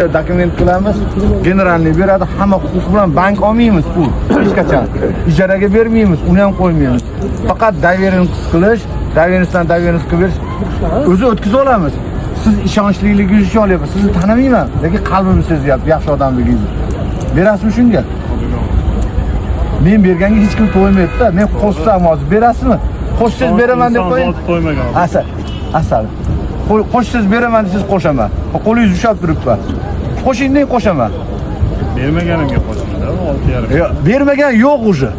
Dokument qilamiz, generalni beradi, hamma huquq bilan bank olmaymiz pul. Hech qachon. Ijaraga bermaymiz, uni ham qo'ymaymiz. Faqat doверенность qilish, doверенностьdan doверенность qilish o'zi o'tkazib olamiz. Siz ishonchliliginiz uchun olyapsiz. Sizni tanimayman, lekin qalbim sezyapti yaxshi odamligingizni. Berasizmi shunga? Men berganga hech kim to'ymaydi-da. Men qo'shsam hozir berasizmi? Qo'shsiz beraman deb qo'ying. To'ymagan. Asal. Qo'shsiz beraman desiz qo'shaman. Qo'lingiz ushlab turibman. Qo'shingdan qo'shaman. Bermaganimga qo'shaman-da, 6,5. Yo'q, bermagan yo'q o'zi.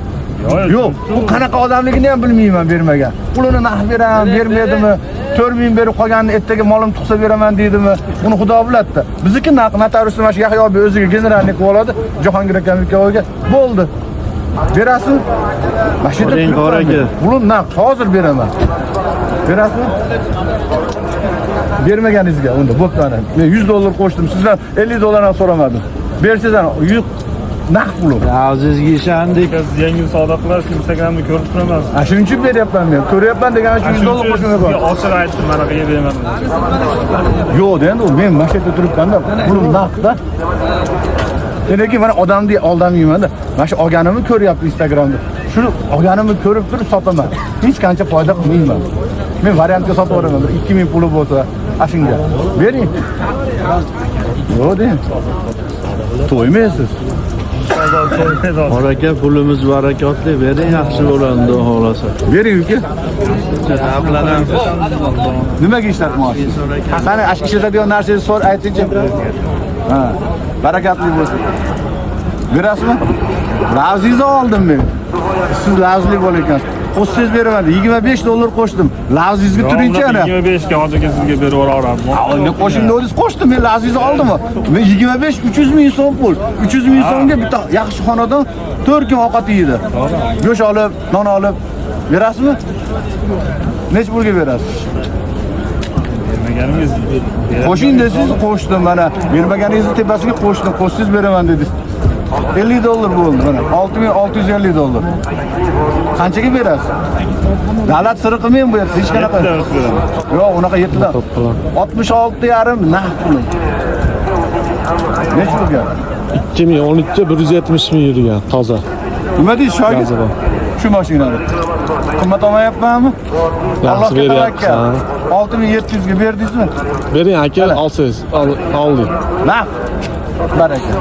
Yo'q, bu qanaqa odamligini ham bilmayman bermagan. Pulini naqd beraman, bermaydimi? 4,000 berib qolganini ertaga molim tuqsa beraman deydimi? Buni Xudo biladi-da. Bizniki notariusni mana shu Yahyo Obey o'ziga generalni qilib oladi, Jahongir akamga bo'ldi. Berasizmi? Mashina pulni naqd hozir beraman. Berasizmi? Bermaganingizga unda bo'pti mana. Men $100 qo'shdim, sizdan $50 so'ramadim. Bersizdan naqd pul. Azizga ishondik. Siz yangi savdo qilasiz, Instagramda ko'rib turaman. Shuning uchun beryapman men. Ko'ryapman degan uchun $100 qo'shimga bor. Ochiq aytdim, mana bu yerga beraman. Yo'q, endi men mana shu yerda turibman-da, pulim naqd-da. Lekin mana odamni aldamayman-da. Mana shu olganimni ko'ryapti Instagramda. Shuni olganimni ko'rib turib sotaman. Hech qancha foyda qilmayman. Men variantga sotib yuboraman. 2000 puli bo'lsa, ashunga. Bering. Yo'q deng. To'ymaysiz. Baraka, pulimiz barakotli, bering yaxshi bo'ladi, xudo xolasa. Bering uka. Nimaga ishlatmoqchisiz? Qani ishlatadigan narsangizni so'r aytingchi. Ha, barakatli bo'lsin. Berasizmi? Lavzingizni oldim men. Siz lavzli bo'layotgansiz. Qo'shsiz beraman, $25 qo'shdim. Lavzingizga turingchi ana. 25 ga hozirga sizga berib yuboraman. Endi qo'shimni o'zingiz qo'shdim, men lavzingizni oldimmi? Men 25-300 ming so'm pul. 300 ming so'mga bitta yaxshi xonadon 4 kun ovqat yeydi. Go'sht olib, non olib berasizmi? Nech pulga berasiz? Bermaganingiz Qo'shing desiz, qo'shdim mana. Bermaganingizni tepasiga qo'shdim. Qo'shsiz beraman dedingiz. $50 bo'ldi mana. $6,650. Qanchaga berasiz? Davlat siri qilmayman bu yerda, hech qanaqa. Yo'q, unaqa 7 dan. 66,5 naqd pulim. Nech pulga? 2013 170 ming yurgan toza. Nima deysiz shoyga? Shu mashinani. Qimmat olmayapmanmi? Yaxshi beryapsiz. 6700 ga berdingizmi? Bering aka, olsangiz, oldik. Naqd. Baraka.